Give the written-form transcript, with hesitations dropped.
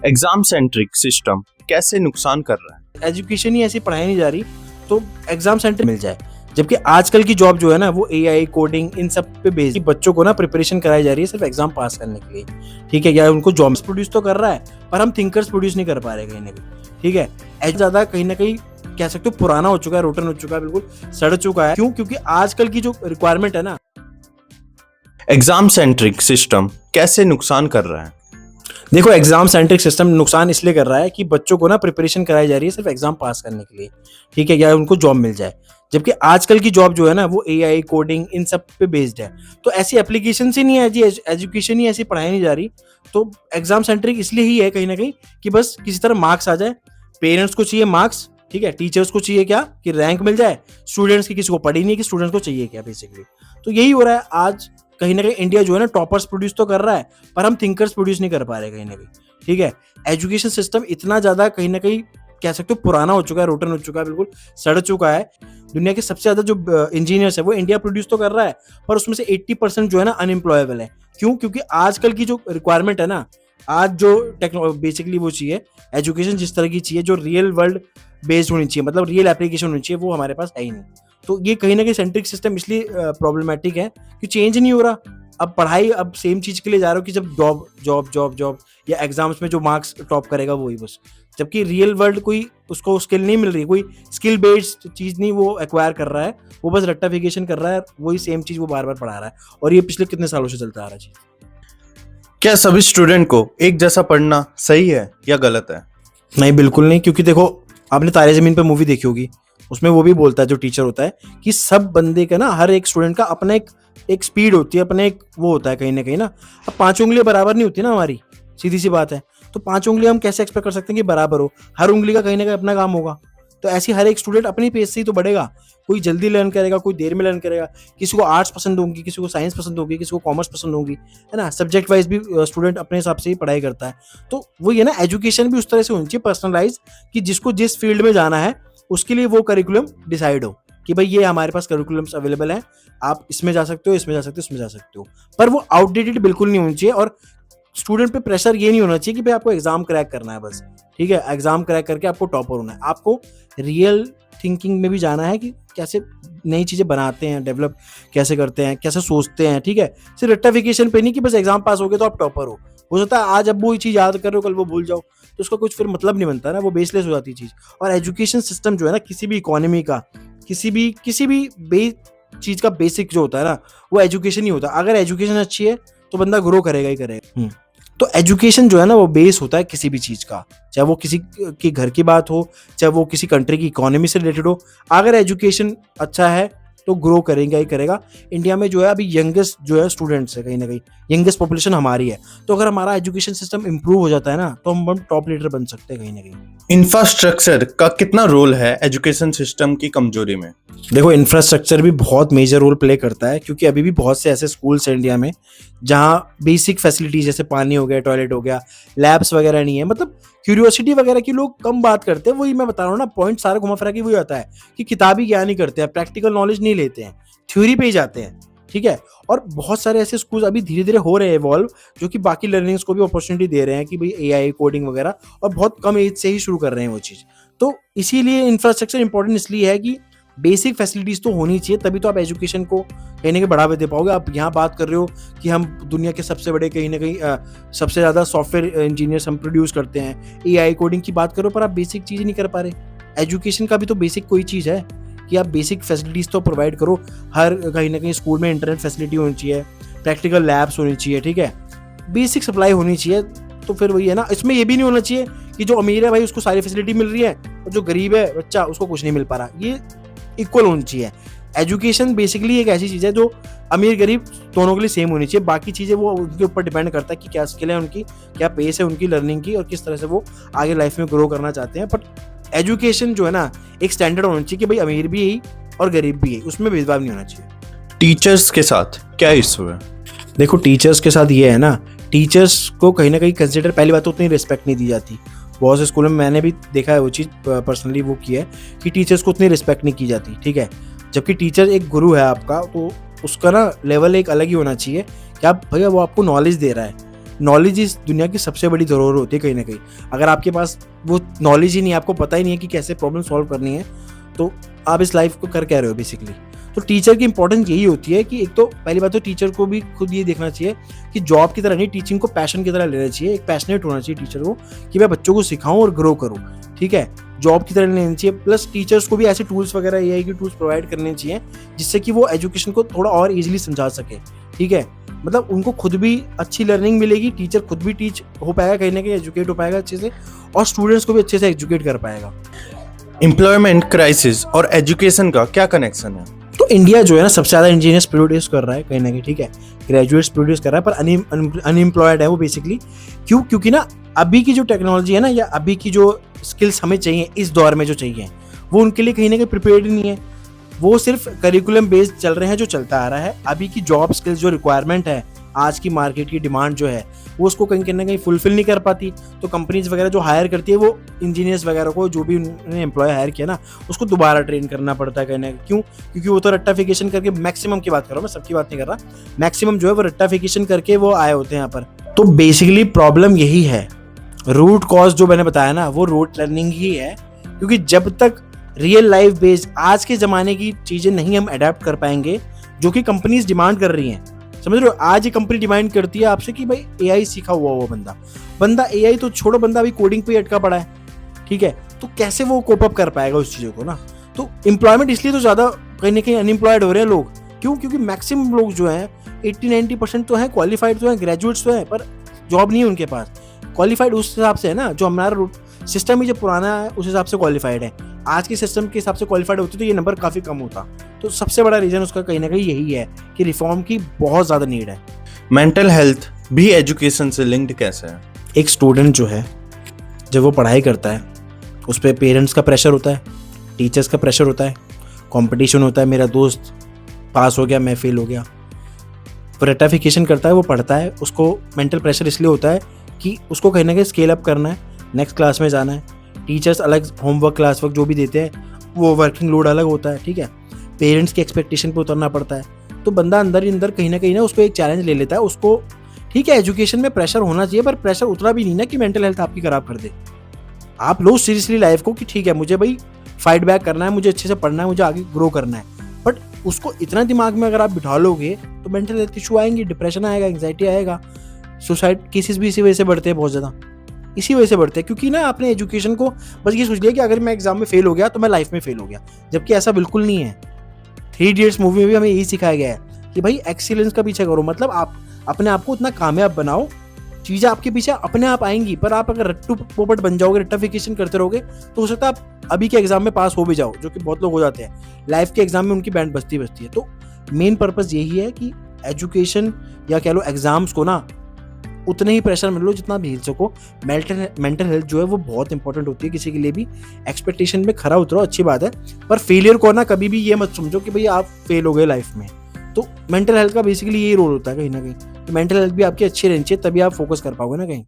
Exam centric system कैसे नुकसान कर रहा है? एजुकेशन ही ऐसी पढ़ाई नहीं जा रही तो एग्जाम सेंटर मिल जाए। जबकि आजकल की जॉब जो है ना वो एआई कोडिंग इन सब पे बेस्ड बच्चों को ना प्रिपरेशन कराई जा रही है सिर्फ एग्जाम पास करने के लिए। ठीक है, या उनको जॉब्स प्रोड्यूस तो कर रहा है पर हम थिंकर्स प्रोड्यूस नहीं कर पा रहे कहीं ना कहीं। ठीक है, ज्यादा कहीं ना कहीं कह सकते हो पुराना हो चुका है, रोटन हो चुका है, बिल्कुल सड़ चुका है। क्यों? क्योंकि आजकल की जो रिक्वायरमेंट है ना। एग्जाम सेंट्रिक सिस्टम कैसे नुकसान कर रहा है? देखो, एग्जाम सेंट्रिक सिस्टम नुकसान इसलिए कर रहा है कि बच्चों को ना प्रिपरेशन कराई जा रही है सिर्फ एग्जाम पास करने के लिए। ठीक है, या उनको जॉब मिल जाए। जबकि आजकल की जॉब जो है ना वो एआई कोडिंग इन सब पे बेस्ड है। तो ऐसी एप्लीकेशन ही नहीं है जी, एजुकेशन ही ऐसी पढ़ाई नहीं जा रही। तो एग्जाम सेंट्रिक इसलिए ही है कहीं ना कहीं कि बस किसी तरह मार्क्स आ जाए। पेरेंट्स को चाहिए मार्क्स, ठीक है, टीचर्स को चाहिए क्या कि रैंक मिल जाए, स्टूडेंट्स की किसी को पड़ी नहीं है कि स्टूडेंट्स को चाहिए क्या बेसिकली। तो यही हो रहा है आज। कहीं ना कहीं इंडिया जो है ना टॉपर्स प्रोड्यूस तो कर रहा है पर हम थिंकर्स प्रोड्यूस नहीं कर पा रहे कहीं ना कहीं। ठीक है, एजुकेशन सिस्टम इतना ज्यादा कहीं ना कहीं कह सकते हो पुराना हो चुका है, रोटन हो चुका है, बिल्कुल सड़ चुका है। दुनिया के सबसे ज्यादा जो इंजीनियर्स है वो इंडिया प्रोड्यूस तो कर रहा है पर उसमें से 80% जो है ना अनएम्प्लॉयबल है। क्यों? क्योंकि आजकल की जो रिक्वायरमेंट है ना, आज जो टेक्नोलॉजी बेसिकली वो चाहिए, एजुकेशन जिस तरह की चाहिए जो रियल वर्ल्ड बेस्ड होनी चाहिए, मतलब रियल एप्लीकेशन होनी चाहिए, वो हमारे पास है ही नहीं। तो ये कहीं ना कहीं सेंट्रिक सिस्टम इसलिए प्रॉब्लमेटिक है कि चेंज नहीं हो रहा। अब पढ़ाई अब सेम चीज के लिए जा रहे हो कि जब जॉब जॉब जॉब जॉब या एग्जाम्स में जो मार्क्स टॉप करेगा वही बस। जबकि रियल वर्ल्ड कोई उसको स्किल नहीं मिल रही, कोई स्किल बेस्ड चीज नहीं वो एक्वायर कर रहा है, वो बस रट्टाफिकेशन कर रहा है, वही सेम चीज वो बार बार पढ़ा रहा है। और ये पिछले कितने सालों से चलता आ रहा है चीज। क्या सभी स्टूडेंट को एक जैसा पढ़ना सही है या गलत है? नहीं, बिल्कुल नहीं। क्योंकि देखो, आपने तारे जमीन पे मूवी देखी होगी, उसमें वो भी बोलता है जो टीचर होता है कि सब बंदे का ना, हर एक स्टूडेंट का अपना एक स्पीड होती है, अपना एक वो होता है कहीं ना। अब 5 उंगलियां बराबर नहीं होती ना हमारी, सीधी सी बात है। तो 5 उंगलियां हम कैसे एक्सपेक्ट कर सकते हैं कि बराबर हो? हर उंगली का कहीं ना कहीं अपना काम होगा। तो ऐसी हर एक स्टूडेंट अपनी पेस से ही तो बढ़ेगा। कोई जल्दी लर्न करेगा, कोई देर में लर्न करेगा। किसी को आर्ट्स पसंद होगी, किसी को साइंस पसंद होगी, किसी को कॉमर्स पसंद होगी, है ना। सब्जेक्ट वाइज भी स्टूडेंट अपने हिसाब से ही पढ़ाई करता है। तो वो ये ना, एजुकेशन भी उस तरह से होनी चाहिए पर्सनलाइज कि जिसको जिस फील्ड में जाना है उसके लिए वो करिकुलम डिसाइड हो कि भाई ये हमारे पास करिकुलम्स अवेलेबल हैं, आप इसमें जा सकते हो, इसमें जा सकते हो, इसमें जा सकते हो। पर वो आउटडेटेड बिल्कुल नहीं होनी चाहिए। और स्टूडेंट पे प्रेशर ये नहीं होना चाहिए कि भाई आपको एग्जाम क्रैक करना है बस। ठीक है, एग्जाम क्रैक करके आपको टॉपर होना है। आपको रियल थिंकिंग में भी जाना है कि कैसे नई चीजें बनाते हैं, डेवलप कैसे करते हैं, कैसे सोचते हैं। ठीक है, सिर्फ रट्टाफिकेशन पे नहीं कि बस एग्जाम पास हो गए तो आप टॉपर हो सकता है आज अब वो चीज याद कर रहे हो कल वो भूल जाओ, तो उसका कुछ फिर मतलब नहीं बनता ना, वो बेसलेस हो जाती चीज। और एजुकेशन सिस्टम जो है ना, किसी भी इकोनॉमी का, किसी भी चीज का बेसिक जो होता है ना, वो एजुकेशन ही होता है। अगर एजुकेशन अच्छी है तो बंदा ग्रो करेगा ही करेगा। तो एजुकेशन जो है ना वो बेस होता है किसी भी चीज का, चाहे वो किसी के घर की बात हो, चाहे वो किसी कंट्री की इकोनॉमी से रिलेटेड हो। अगर एजुकेशन अच्छा है तो ग्रो करेगा ही करेगा। इंडिया में जो है अभी यंगेस्ट जो है स्टूडेंट्स है, कहीं ना कहीं यंगेस्ट पॉपुलेशन हमारी है। तो अगर हमारा एजुकेशन सिस्टम इंप्रूव हो जाता है ना तो हम टॉप लीडर बन सकते हैं कहीं ना कहीं। इंफ्रास्ट्रक्चर का कितना रोल है एजुकेशन सिस्टम की कमजोरी में? देखो, इंफ्रास्ट्रक्चर भी बहुत मेजर रोल प्ले करता है। क्योंकि अभी भी बहुत से ऐसे स्कूल्स हैं इंडिया में जहाँ बेसिक फैसिलिटीज जैसे पानी हो गया, टॉयलेट हो गया, लैब्स वगैरह नहीं है। मतलब क्यूरियोसिटी वगैरह की लोग कम बात करते हैं। वही मैं बता रहा हूँ ना, पॉइंट सारा घुमा फिरा के वही आता है कि किताबी ज्ञान ही करते हैं, प्रैक्टिकल नॉलेज नहीं लेते हैं, थ्योरी पे ही जाते हैं। ठीक है, और बहुत सारे ऐसे स्कूल अभी धीरे धीरे हो रहे हैं इवॉल्व, जो कि बाकी लर्निंग्स को भी अपॉर्चुनिटी दे रहे हैं कि भाई एआई कोडिंग वगैरह, और बहुत कम एज से ही शुरू कर रहे हैं वो चीज़। तो इसीलिए इंफ्रास्ट्रक्चर इंपॉर्टेंट इसलिए है कि बेसिक फैसिलिटीज तो होनी चाहिए, तभी तो आप एजुकेशन को कहीं ना कहीं बढ़ावा दे पाओगे। आप यहाँ बात कर रहे हो कि हम दुनिया के सबसे बड़े कहीं ना कहीं सबसे ज़्यादा सॉफ्टवेयर इंजीनियर्स हम प्रोड्यूस करते हैं, एआई कोडिंग की बात करो, पर आप बेसिक चीज़ नहीं कर पा रहे। एजुकेशन का भी तो बेसिक कोई चीज़ है कि आप बेसिक फैसिलिटीज़ तो प्रोवाइड करो। हर कहीं ना कहीं स्कूल में इंटरनेट फैसिलिटी होनी चाहिए, प्रैक्टिकल लैब्स होनी चाहिए। ठीक है, बेसिक सप्लाई होनी चाहिए। तो फिर वही है ना, इसमें ये भी नहीं होना चाहिए कि जो अमीर है भाई उसको सारी फैसिलिटी मिल रही है और जो गरीब है बच्चा उसको कुछ नहीं मिल पा रहा। ये इक्वल होनी चाहिए। एजुकेशन बेसिकली एक ऐसी चीज़ है जो अमीर गरीब दोनों के लिए सेम होनी चाहिए। बाकी चीज़ें वो उनके ऊपर डिपेंड करता है कि क्या स्किल है उनकी, क्या पेस है उनकी लर्निंग की, और किस तरह से वो आगे लाइफ में ग्रो करना चाहते हैं। बट एजुकेशन जो है ना एक स्टैंडर्ड होना चाहिए कि भाई अमीर भी यही और गरीब भी यही, उसमें भेदभाव नहीं होना चाहिए। टीचर्स के साथ क्या इशू है? देखो, टीचर्स के साथ ये है ना, टीचर्स को कहीं ना कहीं कंसिडर, पहली बात तो उतनी रिस्पेक्ट नहीं दी जाती। बहुत से स्कूलों में मैंने भी देखा है वो चीज़, पर्सनली वो की है कि टीचर्स को उतनी रिस्पेक्ट नहीं की जाती। ठीक है, जबकि टीचर एक गुरु है आपका, तो उसका ना लेवल एक अलग ही होना चाहिए कि आप भैया वो आपको नॉलेज दे रहा है। नॉलेज इस दुनिया की सबसे बड़ी ज़रूरत होती है कहीं ना कहीं। अगर आपके पास वो नॉलेज ही नहीं है, आपको पता ही नहीं है कि कैसे प्रॉब्लम सॉल्व करनी है, तो आप इस लाइफ को कर क्या रहे हो बेसिकली। तो टीचर की इंपॉर्टेंस यही होती है कि एक तो पहली बात तो टीचर को भी खुद ये देखना चाहिए कि जॉब की तरह नहीं, टीचिंग को पैशन की तरह लेना चाहिए। एक पैशनेट होना चाहिए टीचर को कि मैं बच्चों को सिखाऊं और ग्रो करूं, ठीक है, जॉब की तरह लेनी चाहिए। प्लस टीचर्स को भी ऐसे टूल्स वगैरह एआई के टूल्स प्रोवाइड करने चाहिए जिससे कि वो एजुकेशन को थोड़ा और इजीली समझा सके, ठीक है। मतलब उनको खुद भी अच्छी लर्निंग मिलेगी, टीचर खुद भी टीच हो पाएगा कहीं ना कहीं, एजुकेट हो पाएगा अच्छे से, और स्टूडेंट्स को भी अच्छे से एजुकेट कर पाएगा। एम्प्लॉयमेंट क्राइसिस और एजुकेशन का क्या कनेक्शन है? तो इंडिया जो है ना सबसे ज़्यादा इंजीनियर्स प्रोड्यूस कर रहा है कहीं ना कहीं, ठीक है, ग्रेजुएट्स प्रोड्यूस कर रहा है, पर अनएम्प्लॉयड है वो बेसिकली। क्योंकि ना अभी की जो टेक्नोलॉजी है ना, या अभी की जो स्किल्स हमें चाहिए इस दौर में जो चाहिए, वो उनके लिए कहीं ना कहीं प्रिपेयर्ड नहीं है। वो सिर्फ करिकुलम बेस्ड चल रहे हैं जो चलता आ रहा है। अभी की जॉब स्किल्स जो रिक्वायरमेंट है, आज की मार्केट की डिमांड जो है, वो उसको कहीं ना कहीं फुलफिल नहीं कर पाती। तो कंपनीज वगैरह जो हायर करती है, वो इंजीनियर्स वगैरह को, जो भी उन्होंने एम्प्लॉय हायर किया ना, उसको दोबारा ट्रेन करना पड़ता है कहने। क्यों? क्योंकि वो तो रट्टाफिकेशन करके, मैक्सिमम की बात कर रहा हूँ मैं, सबकी बात नहीं कर रहा, मैक्सिमम जो है वो रट्टाफिकेशन करके वो आए होते हैं यहाँ पर। तो बेसिकली प्रॉब्लम यही है, रूट कॉज जो मैंने बताया ना, वो रूट लर्निंग ही है। क्योंकि जब तक रियल लाइफ बेस्ड आज के ज़माने की चीज़ें नहीं हम अडेप्ट कर पाएंगे, जो कि कंपनीज डिमांड कर रही हैं, समझ रहे हो। आज ये कंपनी डिमांड करती है आपसे कि भाई एआई सीखा हुआ वो बंदा एआई तो छोड़ो, बंदा अभी कोडिंग पे ही अटका पड़ा है, ठीक है। तो कैसे वो कोप अप कर पाएगा उस चीज़ों को ना। तो एम्प्लॉयमेंट इसलिए तो ज़्यादा कहीं ना कहीं अनएम्प्लॉयड हो रहे हैं लोग। क्यों? क्योंकि मैक्सिमम लोग जो हैं 80-90% तो हैं क्वालिफाइड, तो हैं ग्रेजुएट्स तो हैं, पर जॉब नहीं है उनके पास। क्वालिफाइड उस हिसाब से है ना, जो हमारा सिस्टम ही जो पुराना है उस हिसाब से क्वालिफाइड है। आज के सिस्टम के हिसाब से क्वालिफाइड होती तो ये नंबर काफ़ी कम होता। तो सबसे बड़ा रीज़न उसका कहीं ना कहीं यही है कि रिफॉर्म की बहुत ज़्यादा नीड है। मेंटल हेल्थ भी एजुकेशन से लिंक्ड कैसे है? एक स्टूडेंट जो है जब वो पढ़ाई करता है, उस पर पेरेंट्स का प्रेशर होता है, टीचर्स का प्रेशर होता है, कंपटीशन होता है, मेरा दोस्त पास हो गया मैं फेल हो गया, रट्टाफिकेशन करता है, वो पढ़ता है, उसको मेंटल प्रेशर इसलिए होता है कि उसको कहीं ना कहीं स्केल अप करना है, नेक्स्ट क्लास में जाना है। टीचर्स अलग होमवर्क, क्लास वर्क जो भी देते हैं, वो वर्किंग लोड अलग होता है, ठीक है। पेरेंट्स के एक्सपेक्टेशन पे उतरना पड़ता है। तो बंदा अंदर ही अंदर कहीं ना उस पर एक चैलेंज ले लेता है। उसको ठीक है एजुकेशन में प्रेशर होना चाहिए, पर प्रेशर उतना भी नहीं ना कि मेंटल हेल्थ आपकी खराब कर दे। आप लो सीरियसली लाइफ को कि ठीक है मुझे भाई फाइट बैक करना है, मुझे अच्छे से पढ़ना है, मुझे आगे ग्रो करना है। बट उसको इतना दिमाग में अगर आप बिठा लोगे तो मेंटल हेल्थ इशू आएंगे, डिप्रेशन आएगा, एंग्जाइटी आएगा, सुसाइड केसेस भी इसी वजह से बढ़ते हैं, बहुत ज़्यादा इसी वजह से बढ़ते हैं। क्योंकि ना आपने एजुकेशन को बस ये सोच लिया कि अगर मैं एग्जाम में फेल हो गया तो मैं लाइफ में फेल हो गया, जबकि ऐसा बिल्कुल नहीं है। 3 इडियट्स मूवी में भी हमें यही सिखाया गया है कि भाई एक्सीलेंस का पीछे करो, मतलब आप अपने आप को उतना कामयाब बनाओ, चीज़ें आपके पीछे अपने आप आएंगी। पर आप अगर रट्टू पोपट बन जाओगे, रट्टाफिकेशन करते रहोगे, तो हो सकता है आप अभी के एग्जाम में पास हो भी जाओ, जो कि बहुत लोग हो जाते हैं। लाइफ के एग्जाम में उनकी बैंड बजती है। तो मेन पर्पज़ यही है कि एजुकेशन या कह लो एग्जाम्स को ना उतने ही प्रेशर मिल लो जितना भी हिल सको। मेंटल हेल्थ जो है वो बहुत इंपॉर्टेंट होती है किसी के लिए भी। एक्सपेक्टेशन में खरा उतरो, अच्छी बात है, पर फेलियर को ना कभी भी ये मत समझो कि भाई आप फेल हो गए लाइफ में। तो मेंटल हेल्थ का बेसिकली यही रोल होता है कहीं ना कहीं। तो मेंटल हेल्थ भी आपकी अच्छी रहनी चाहिए, तभी आप फोकस कर पाओगे ना कहीं।